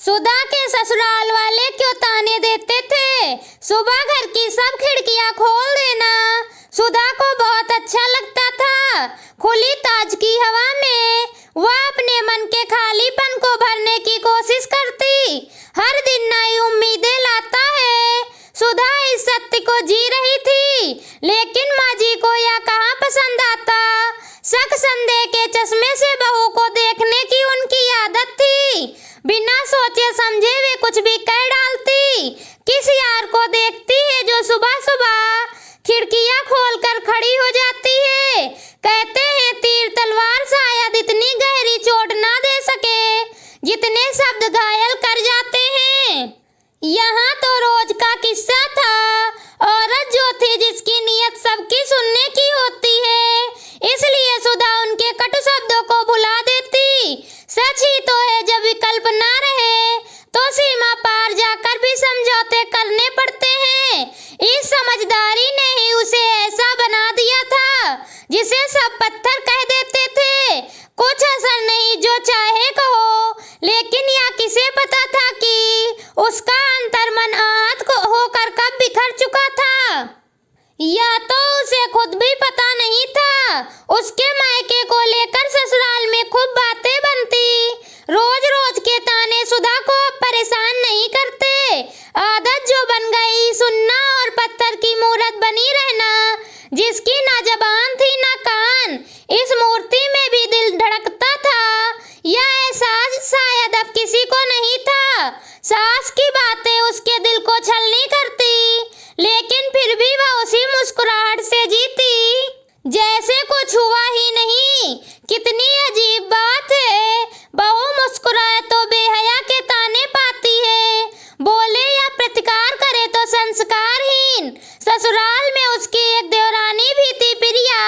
सुधा के ससुराल वाले क्यों ताने देते थे, सुबह घर की सब खिड़कियां खोल देना। सुधा को बहुत अच्छा लगता था। खुली ताजगी हवा में वह अपने मन के खालीपन को भरने की कोशिश करती। हर दिन नई उम्मीदें लाता है। सुधा इस सत्य को जी रही थी, लेकिन माँ जी को यह कहाँ पसंद आता। शक संदेह के चश्मे से बहू को देखने की उनकी आदत थी। बिना सोचे समझे वे कुछ भी कह डालती। किस यार को देखती है जो सुबह सुबह खिड़कियां खोलकर खड़ी हो जाती है। कहते हैं तीर तलवार शायद इतनी गहरी चोट ना दे सके जितने शब्द घायल कर जाते हैं। यहाँ तो रोज का किस्सा था। औरत जो थी जिसकी नीयत सबकी सुनने की होती है, इसलिए सुधा उनके कटु शब्दों को भुला देती। सच ही तो है, जब विकल्प ना रहे तो सीमा पार जाकर भी समझौते करने पड़ते हैं। इस समझदारी ने ही उसे ऐसा बना दिया था जिसे सब पत्थर कह देते थे। कुछ असर नहीं, जो चाहे कहो, लेकिन यह किसे पता था कि उसका अंतर्मन आहत होकर कब बिखर चुका था। या तो उसे खुद भी पता नहीं था। उसके मायके को लेकर ससुराल में खूब बातें बनती। रोज रोज के ताने सुधा को अब परेशान नहीं करते। आदत जो बन गई, सुनना और पत्थर की मूरत बनी रहना, जिसकी ना जबान थी ना कान, इस मूर्ति में भी दिल धड़कता था। यह एहसास शायद अब किसी को नहीं था। सास की बातें उसके दिल को छलनी करती, लेकिन फिर भी वह उसी मुस्कुराहट से जीती जैसे कुछ हुआ ही नहीं। कितनी अजीब बात है, बहू मुस्कुराए तो बेहया के ताने पाती है, बोले या प्रतिकार करे तो संस्कारहीन। ससुराल में उसकी एक देवरानी भी थी, प्रिया,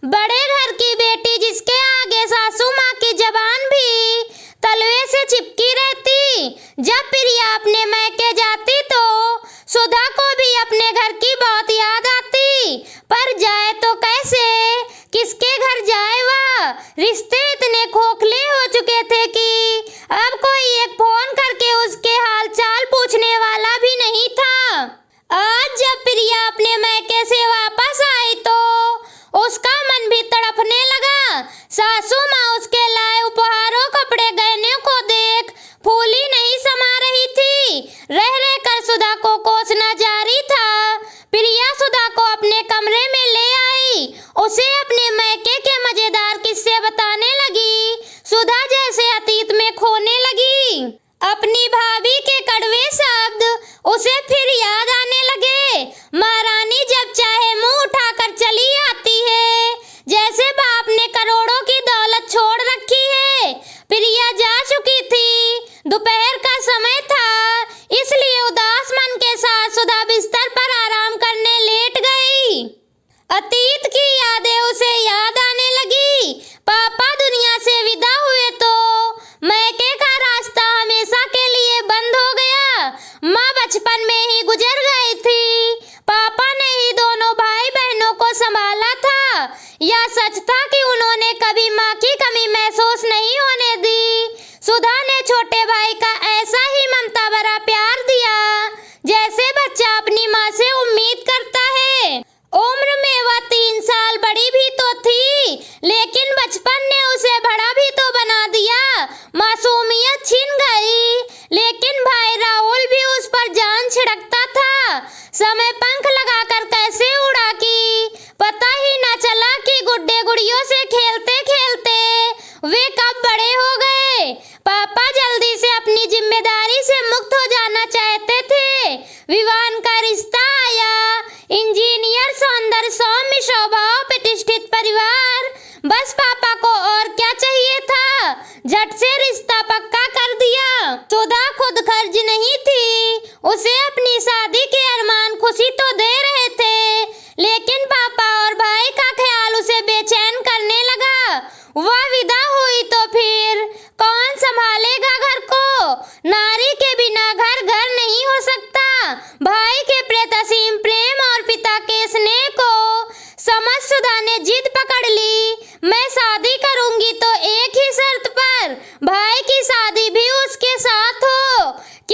बड़े घर की बेटी, जिसके आगे सासू माँ की जबान भी तलवे से चिपकी रहती। जब प्रिया अपने मैके जाती तो सुधा को भी अपने घर की बहुत याद आती, पर जाए तो कैसे, किसके घर जाए। वह रिश्ते इतने खोखले हो चुके थे कि अब कोई एक फोन करके उसके हाल चाल पूछने वाला भी नहीं था। आज जब प्रिया अपने मैके से वापस आई तो उसका मन भी तड़पने लगा। सासू माँ उसके लाए उपहारों, कपड़े, गहनों को देख फूली नहीं समा रही थी। रह रहकर सुधा को कोसना जारी था। प्रिया सुधा को अपने कमरे में ले आई, उसे अपने मैके के मजेदार किस्से बताने लगी। सुधा जैसे अतीत में खोने लगी। अपनी भाभी के कड़वे शब्द उसे फिर याद आने लगे। महारानी जब चाहे मुंह उठाकर चली आती है, जैसे बाप ने करोड़ों की दौलत छोड़ रखी है। प्रिया जा चुकी थी, दोपहर का समय था, इसलिए उदास मन के साथ सुधा बिस्तर पर आराम करने लेट गई। अतीत की यादें उसे याद आने लगी। पापा दुनिया से विदा हुए तो मैके का रास्ता हमेशा के लिए बंद हो गया। माँ बचपन में ही गुजर गई थी। पापा ने ही दोनों भाई बहनों को संभाला था। यह सच था कि उन्होंने कभी माँ की कमी महसूस नहीं होने दी। सुधा ने छोटे भाई का ऐसा ही ममता भरा प्यार दिया जैसे बच्चा अपनी माँ से उम्मीद करता है। उम्र में वह 3 साल बड़ी भी तो थी, लेकिन बचपन ने उसे बड़ा भी तो बना दिया। मासूमियत छिन गई, लेकिन भाई राहुल भी उस पर जान छिड़कता था। समय पंख लगाकर कैसे उड़ा कि पता ही न चला कि गुड्डे गुड़ियों से खेलते खेलते वे कब बड़े हो गए। पापा जल्दी से अपनी जिम्मेदारी से मुक्त हो जाना चाहते थे। विवाह का रिश्ता आया। इंजीनियर, सौंदर्य, सौम्य स्वभाव, प्रतिष्ठित परिवार, बस पापा को और क्या चाहिए था। झट से रिश्ता पक्का कर दिया। सुधा खुद खर्च नहीं थी, उसे अपनी शादी के अरमान खुशी तो दे रहे थे, लेकिन पापा और भाई का ख्याल उसे बेचैन करने लगा। वह विदा हुई तो फिर कौन संभालेगा घर को। नारी के बिना घर घर नहीं हो सकता। भाई के प्रेतसीम प्रेम और पिता के स्नेह को समझ सुधा ने जिद पकड़ ली। मैं शादी करूंगी तो एक ही शर्त पर, भाई की शादी भी उसके साथ हो।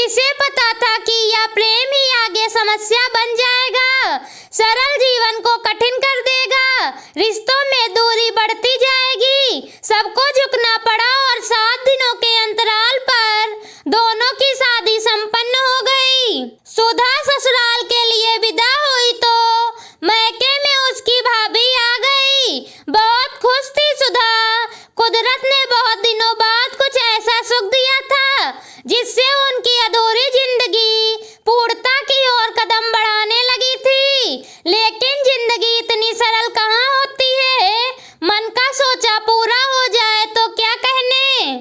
किसे पता था कि यह प्रेम ही आगे समस्या बन जाएगा, सरल जीवन को कठिन कर देगा, रिश्तों में दूरी बढ़ती जाएगी। सबको झुकना पड़ा और 7 दिनों के अंतराल पर दोनों की शादी संपन्न हो गई। सुधा ससुराल के लिए विदा हुई तो मैके में उसकी भाभी आ गई। बहुत खुश थी सुधा। कुदरत ने बहुत दिनों बाद कुछ ऐसा सुख दिया था जिससे उनकी अधूरी जिंदगी पूर्णता की ओर कदम बढ़ाने लगी थी। लेकिन जिंदगी इतनी सरल कहाँ होती है, मन का सोचा पूरा हो जाए तो क्या कहने।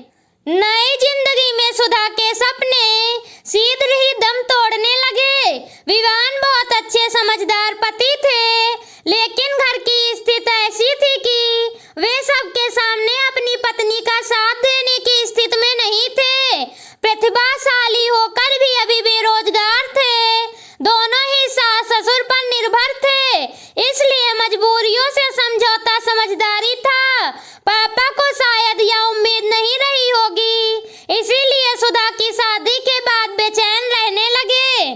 नई जिंदगी में सुधा के सपने शीघ्र ही दम तोड़ने लगे। विवान बहुत अच्छे समझदार पति थे, लेकिन घर की स्थिति ऐसी थी कि वे सबके सामने अपनी पत्नी का साथ देने की स्थिति में नहीं थे। प्रतिभाशाली होकर भी अभी बेरोजगार थे। दोनों ही सास ससुर पर निर्भर थे, इसलिए मजबूरियों से समझौता समझदारी था। पापा को शायद यह उम्मीद नहीं रही होगी, इसीलिए सुधा की शादी के बाद बेचैन रहने लगे।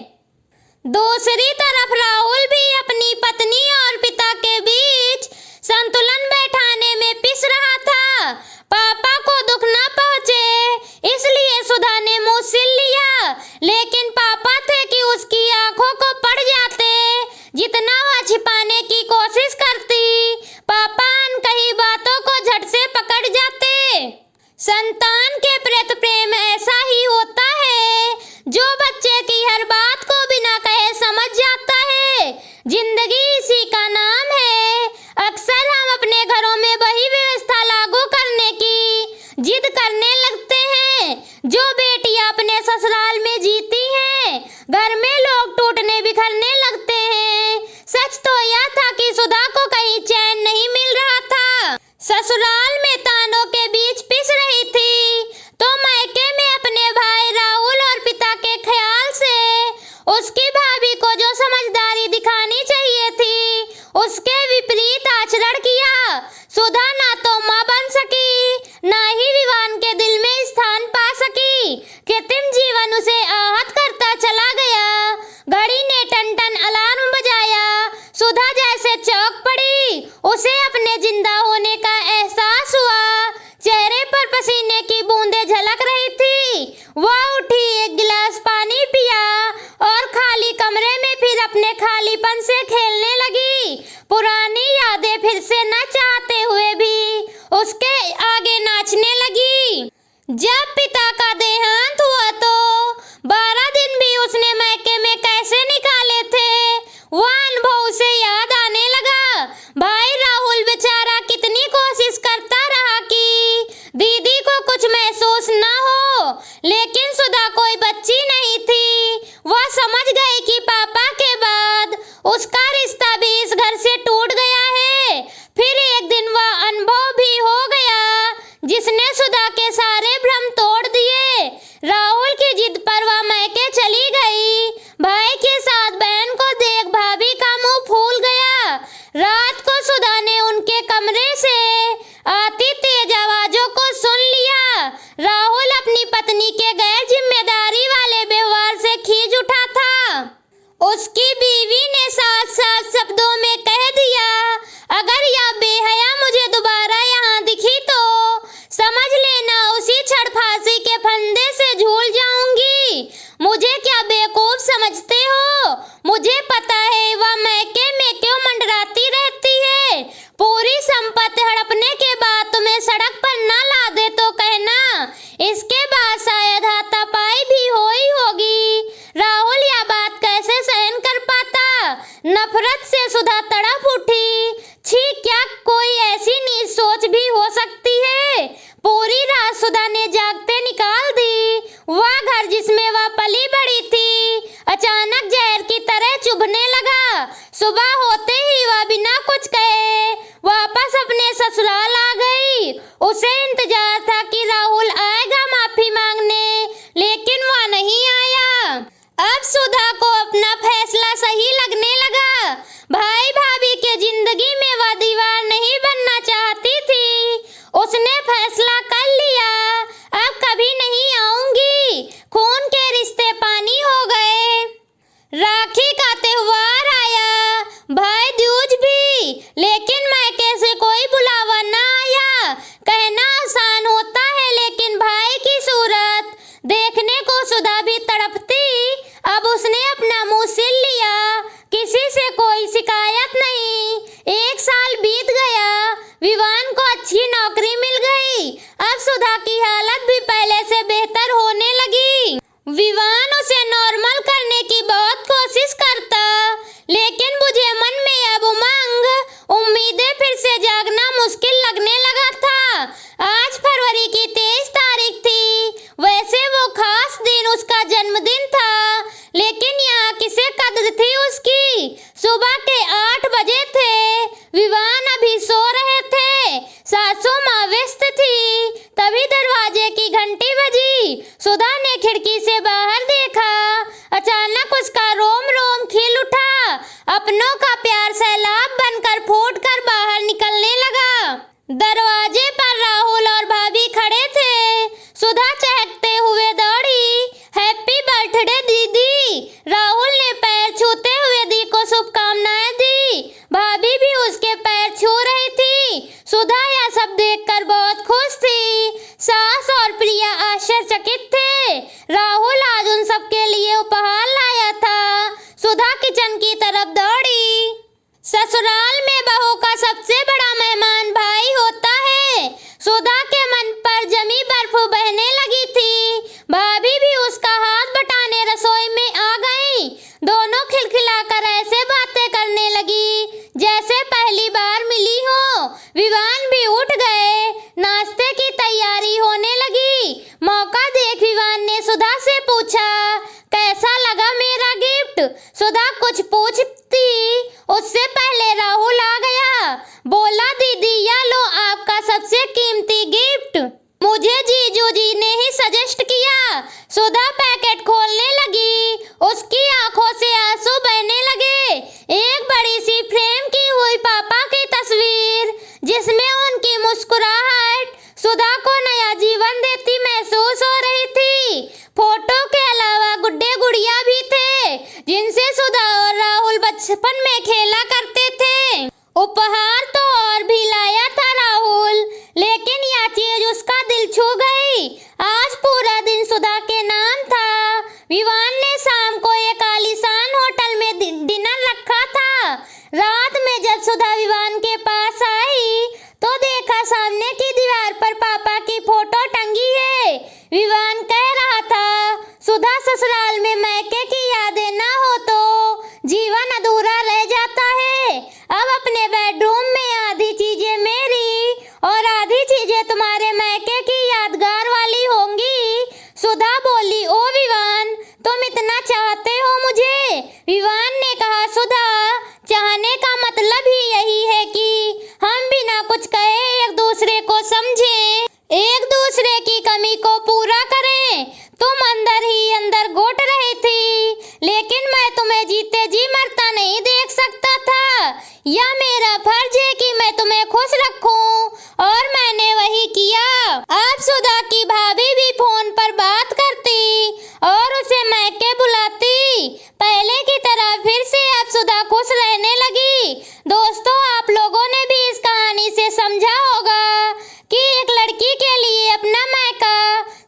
दूसरी तरफ राहुल भी अपनी पत्नी और पिता के बीच संतुलन बैठाने में पिस रहा था। पापा को दुख न पहुंचे, इसलिए सुधा ने मुंह सिल लिया, लेकिन पापा थे कि उसकी आंखों को पड़ जाते। जितना वह छिपाने की कोशिश करती, पापा अनकही बातों को झट से पकड़ जाते। संतान के प्रति प्रेम ऐसा ही होता है जो बच्चे की हर बात को बिना कहे समझ जाता है। जिंदगी इसी का नाम है। अक्सर हम अपने घरों में वही व्यवस्था लागू करने की जिद करने लगते हैं जो बेटियां अपने ससुराल में जीती हैं। घर में लोग टूटने बिखरने लगते हैं। सच तो यह था कि सुधा को कहीं चैन नहीं मिल रहा था। ससुराल में तानों के बीच पिस रही थी, तो मायके में अपने भाई राहुल और पिता के ख्याल से उसकी भाभी को जो समझदारी दिखानी चाहिए थी, उसके विपरीत आचरण किया। सुधा ना तो मां बन सकी, ना ही विवान के दिल में स्थान पा सकी। कृत्रिम जीवन उसे आहत करता चला गया। घड़ी ने टन-टन अलार्म बजाया। सुधा जैसे चौंक पड़ी। उसे अपने जिंदा होने का एहसास हुआ। चेहरे पर पसीने की बूंदें झलक रही थी। वह उठी, एक गिलास पानी पिया और खाली कमरे में फिर अपने खालीपन से खेलने लगी। पुरानी यादें फिर से न चाहते हुए भी उसके आगे नाचने लगी। जब पिता का देहांत हुआ तो 12 दिन भी उसने मैके में कैसे निकाले थे, वह अनुभव उसे याद आने लगा। भाई राहुल बेचारा कितनी कोशिश करता रहा कि दीदी को कुछ महसूस न हो, लेकिन सुधा कोई बच्ची नहीं थी। वह समझ गई कि पापा के बाद उसका रिश्ता भी इस घर से टूट गया है। फिर एक दिन वह अनुभव भी हो गया जिसने सुधा के सारे भ्रम तोड़ दिए। राहुल की जिद पर वह मैके चली गई। भाई के साथ बहन को देख भाभी का मुंह फूल गया। रात को सुधा ने उनके कमरे से आती तेज आवाजों को सुन लिया। राहुल अपनी पत्नी के गैर जिम्मेदारी वाले व्यवहार से खींच उठा था। उसकी बीवी ने साफ-साफ शब्दों में कह दिया, अगर यह बेहया मुझे दोबारा यहाँ दिखी तो समझ लेना उसी छड़ फांसी के फंदे से झूल जाऊंगी। मुझे क्या बेवकूफ समझते हो? मुझे पता है वह मैके में क्यों मंडराती रहती है। पूरी संपत्ति हड़पने के बाद तुम्हें सड़क पर न ला दे तो कहना। इसके बाद शायद हाथापाई भी हुई होगी। राहुल यह बात कैसे सहन कर पाता? नफरत से सुधा तड़प उठी। छी, क्या कोई ऐसी नीच सोच भी हो सकती है? पूरी रात सुधा ने जागते निकाल दी। वह घर जिसमें वह पली बड़ी थी अचानक जहर की तरह चुभने लगा। सुबह होते ही वह बिना कुछ कहे वापस अपने ससुराल आ गई। उसे इंतजार था कि राहुल आएगा माफी मांगने, लेकिन वह नहीं आया। अब सुधा को अपना फैसला सही लगने लगा। भाई भाभी के जिंदगी में वह दीवार नहीं बनना चाहती थी। उसने फैसला कर लिया, अब कभी नहीं आऊंगी। खून के रिश्ते खिड़की से बाहर देखा, अचानक उसका रोम रोम खिल उठा। अपनों का प्यार सैलाब बनकर फूट कर बाहर निकलने लगा। दरवाजे पर राहुल और भाभी खड़े थे। सुधा चहकते हुए दौड़ी, हैप्पी बर्थडे दीदी। राहुल ने पैर छूते हुए दी को शुभकामनाएं दी। भाभी भी उसके पैर छू रही थी। सुधा यह सब देखकर बहुत खुश थी। सास और प्रिया आश्चर्यचकित थे। राहुल आज उन सबके लिए उपहार लाया था। सुधा किचन की तरफ दौड़ी। ससुराल में बहू का सबसे बड़ा मेहमान भाई होता है। सुधा के मन पर जमी बर्फ बहने लगी थी। भाभी भी उसका हाथ बटाने रसोई में आ गई। दोनों खिलखिलाकर ऐसे बातें करने लगी जैसे पहली बार मिली हो। विवान भी उठ गए। नाश्ते की तैयारी होने लगी। मौका देख विवान ने सुधा से पूछा, कैसा लगा मेरा गिफ्ट? सुधा कुछ पूछती उससे पहले राहुल आ गया। बोला, दीदी यह लो आपका सबसे कीमती गिफ्ट। मुझे जीजू जी ने ही सजेस्ट किया। सुधा पैकेट खोलने लगी। उसकी आंखों से आंसू बहने लगे। एक बड़ी सी फ्रेम की हुई पापा की तस्वीर, जिसमें उनकी मुस्कुराहट सुधा को नया जीवन देती महसूस हो रही थी। फोटो के अलावा गुड्डे गुड़िया भी थे, जिनसे सुधा और राहुल बचपन में खेला करते थे। उपहार तो और भी लाया था राहुल, लेकिन यह चीज उसका दिल छू गई। आज पूरा दिन सुधा के नाम था। विवान ने शाम को एक आलीशान होटल में डिनर रखा था। रात में जब सुधा विवान के पास आई तो देखा सामने की दीवार पर पापा की फोटो टंगी है। विवान कह रहा था, सुधा ससुराल में मायके की यादें ना हो तो जीवन अधूरा रह जाता है। अब अपने बेडरूम में आधी चीजें मेरी और आधी चीजें तुम्हारे मायके की यादगार वाली होंगी। सुधा बोली, ओ विवान, तुम इतना चाहते हो मुझे? विवान ने कहा, सुधा, चाहने का मतलब ही यही है कि हम बिना कुछ कहे एक दूसरे को समझें, एक दूसरे की कमी को पूरा करें। तुम अंदर ही अंदर घुट रही थी, लेकिन मैं तुम्हें जीते जी मरता नहीं देख सकता था। यह मेरा फर्ज है कि मैं तुम्हें खुश रखूं, और मैंने वही किया। अब सुधा की भाभी भी फोन पर बात करती और उसे मायके बुलाती। पहले की तरह फिर से अब सुधा खुश रहने लगी। दोस्तों, आप लोगों ने भी इस कहानी से समझा होगा कि एक लड़की के लिए अपना मायका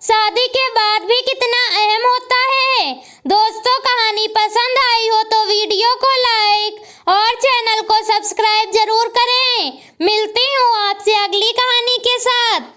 शादी के बाद भी कितना अहम होता है। दोस्तों, कहानी पसंद आई हो तो वीडियो को लाइक और चैनल को सब्सक्राइब जरूर करें। मिलती हूँ आपसे अगली कहानी के साथ।